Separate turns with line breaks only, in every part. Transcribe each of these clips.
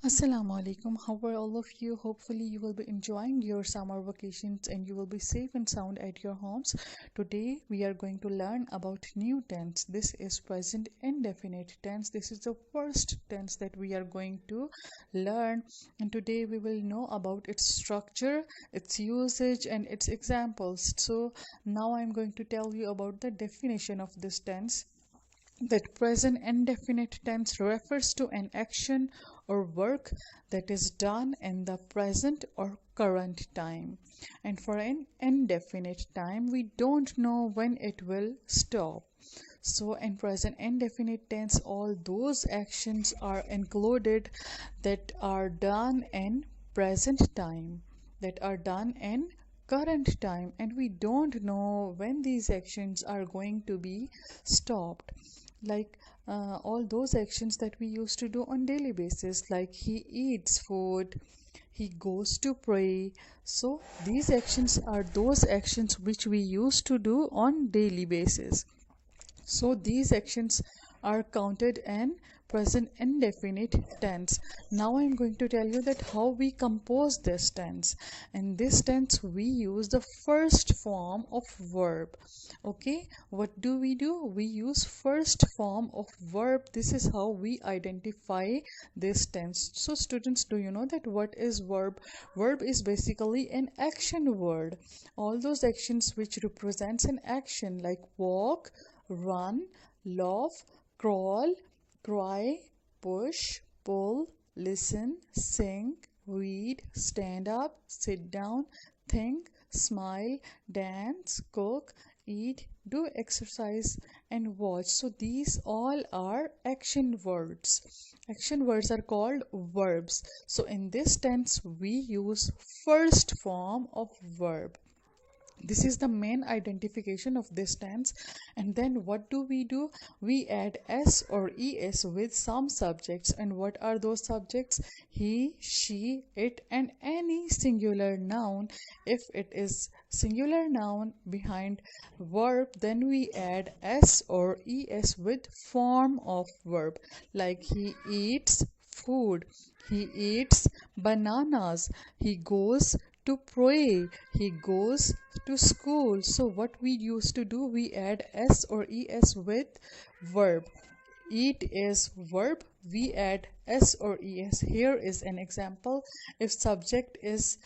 Assalamu alaikum. How are all of you? Hopefully, you will be enjoying your summer vacations and you will be safe and sound at your homes. Today, we are going to learn about new tense. This is present indefinite tense. This is the first tense that we are going to learn, and today we will know about its structure, its usage, and its examples. So, now I'm going to tell you about the definition of this tense. That present indefinite tense refers to an action or work that is done in the present or current time. And for an indefinite time, we don't know when it will stop. So, in present indefinite tense, all those actions are included that are done in present time, that are done in current time, and we don't know when these actions are going to be stopped, like all those actions that we used to do on daily basis, like he eats food, he goes to pray. So these actions are those actions which we used to do on daily basis. So these actions are counted in present indefinite tense. Now I'm going to tell you that how we compose this tense. In this tense we use the first form of verb. Okay, what do? We use first form of verb. This is how we identify this tense. So students, do you know that what is verb? Verb is basically an action word. All those actions which represents an action, like walk, run, laugh, crawl, cry, push, pull, listen, sing, read, stand up, sit down, think, smile, dance, cook, eat, do exercise, and watch. So these all are action words. Action words are called verbs. So in this tense, we use first form of verb. This is the main identification of this tense. And then what do? We add s or es with some subjects. And what are those subjects? He, she, it, and any singular noun. If it is singular noun behind verb, then we add s or es with form of verb, like he eats food, he eats bananas, he goes to pray, he goes to school. So what we used to do, we add s or es with verb. Eat is verb, we add s or es. Here is an example. If subject is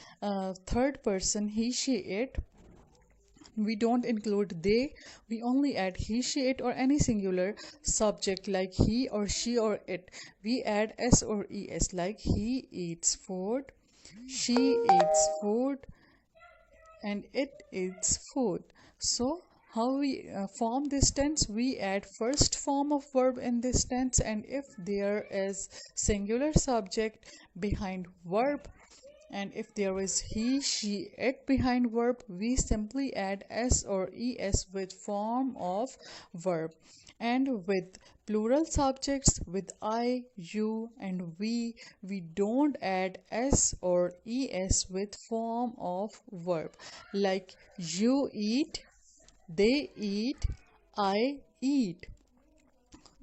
third person, he, she, it, we don't include they, we only add he, she, it, or any singular subject like he or she or it. We add s or es, like he eats food, she eats food, and it eats food. So how we form this tense? We add first form of verb in this tense, and if there is singular subject behind verb, and if there is he, she, it behind verb, we simply add s or es with form of verb. And with plural subjects, with I, you, and we don't add s or es with form of verb, like you eat, they eat, I eat.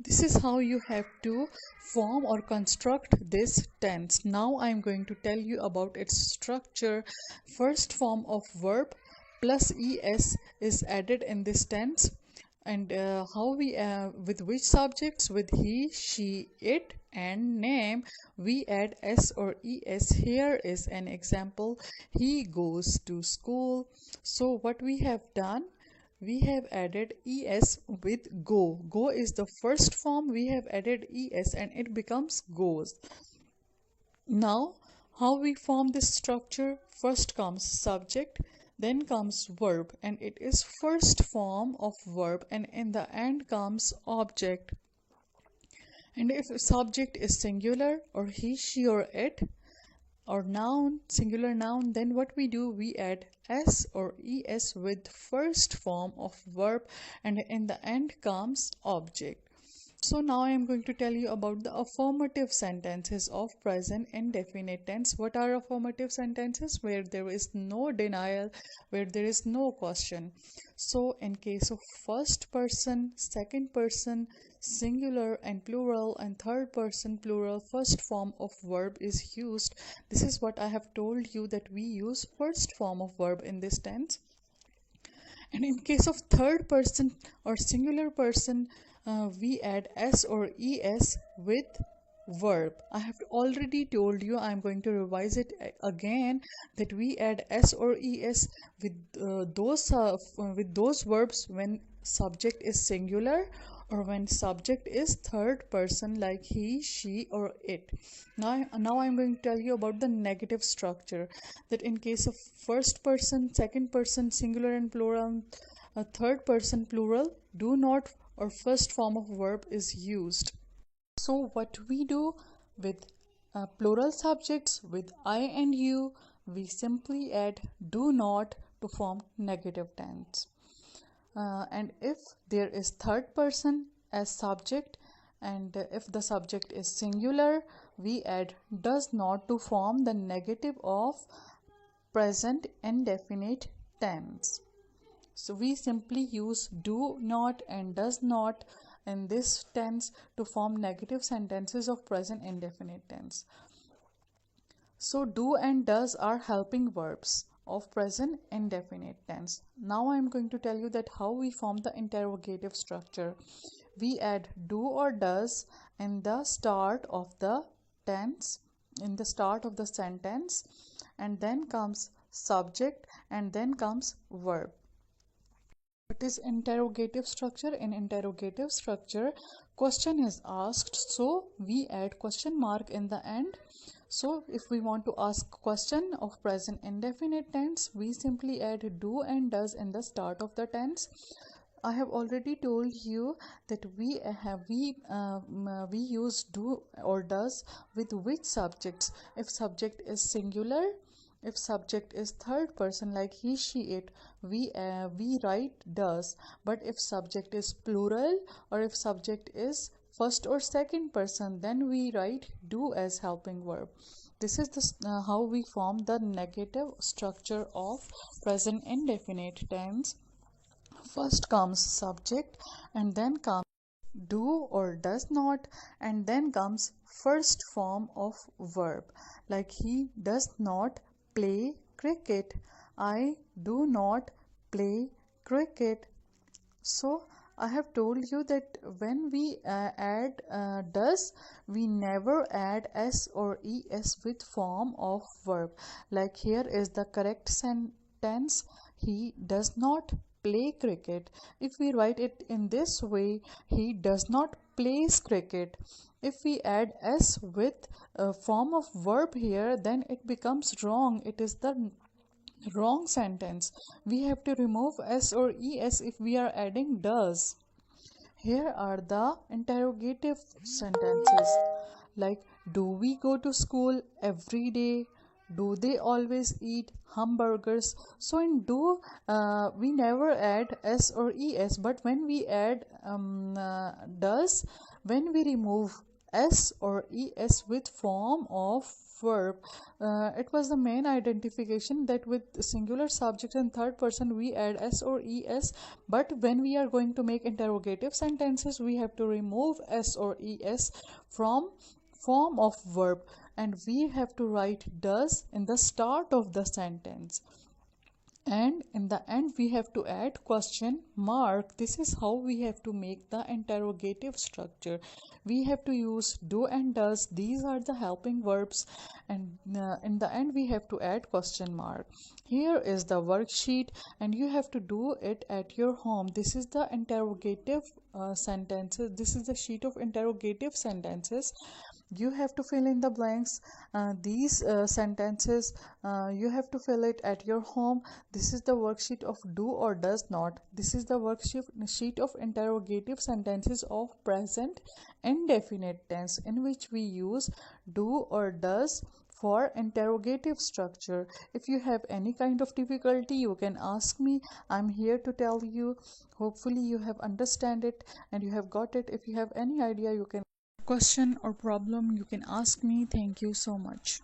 This is how you have to form or construct this tense. Now I am going to tell you about its structure. First form of verb plus es is added in this tense. And how we with which subjects? With he, she, it, and name, we add s or es. Here is an example. He goes to school. So what we have done, we have added es with go. Go is the first form. We have added es and it becomes goes. Now, how we form this structure? First comes subject, then comes verb, and it is first form of verb, and in the end comes object. And if subject is singular or he, she, or it, or noun, singular noun, then what we do, we add s or es with first form of verb, and in the end comes object. So now I am going to tell you about the affirmative sentences of present indefinite tense. What are affirmative sentences? Where there is no denial, where there is no question. So in case of first person, second person, singular and plural and third person plural first form of verb is used. This is what I have told you, that we use first form of verb in this tense. And in case of third person or singular person, we add s or es with verb. I have already told you, I'm going to revise it again, that we add s or es with those verbs when subject is singular or when subject is third person like he, she, or it. Now I'm going to tell you about the negative structure, that in case of first person, second person, singular and plural, third person plural, do not or first form of verb is used. So what we do with plural subjects with I and you, we simply add do not to form negative tense. And if there is third person as subject, and if the subject is singular, we add does not to form the negative of present indefinite tense. So we simply use do not and does not in this tense to form negative sentences of present indefinite tense. So do and does are helping verbs of present indefinite tense. Now I am going to tell you that how we form the interrogative structure. We add do or does in the start of the tense, in the start of the sentence, and then comes subject and then comes verb. What is interrogative structure? In interrogative structure, question is asked, so we add question mark in the end. So if we want to ask question of present indefinite tense, we simply add do and does in the start of the tense. I have already told you that we use do or does with which subjects. If subject is singular, if subject is third person like he, she, it, we write does. But if subject is plural or if subject is first or second person, then we write do as helping verb. This is how we form the negative structure of present indefinite tense. First comes subject and then comes do or does not, and then comes first form of verb like he does not play cricket, I do not play cricket. So I have told you that when we add does, we never add s or es with form of verb. Like here is the correct sentence, he does not play cricket. If we write it in this way, he does not plays cricket. If we add s with a form of verb here, then it becomes wrong. It is the wrong sentence. We have to remove s or es if we are adding does. Here are the interrogative sentences like do we go to school every day? Do they always eat hamburgers? So in do we never add s or es, but when we add does, when we remove s or es with form of verb, it was the main identification that with singular subject and third person we add s or es, but when we are going to make interrogative sentences we have to remove s or es from form of verb, and we have to write does in the start of the sentence, and in the end we have to add question mark. This is how we have to make the interrogative structure. We have to use do and does, these are the helping verbs, and in the end we have to add question mark. Here is the worksheet and you have to do it at your home. This is the interrogative sentences, this is the sheet of interrogative sentences. You have to fill in the blanks. These sentences you have to fill it at your home. This is the worksheet of do or does not. This is the worksheet of interrogative sentences of present indefinite tense, in which we use do or does for interrogative structure. If you have any kind of difficulty, you can ask me. I'm here to tell you. Hopefully you have understand it and you have got it. If you have any idea, you can question or problem, you can ask me. Thank you so much.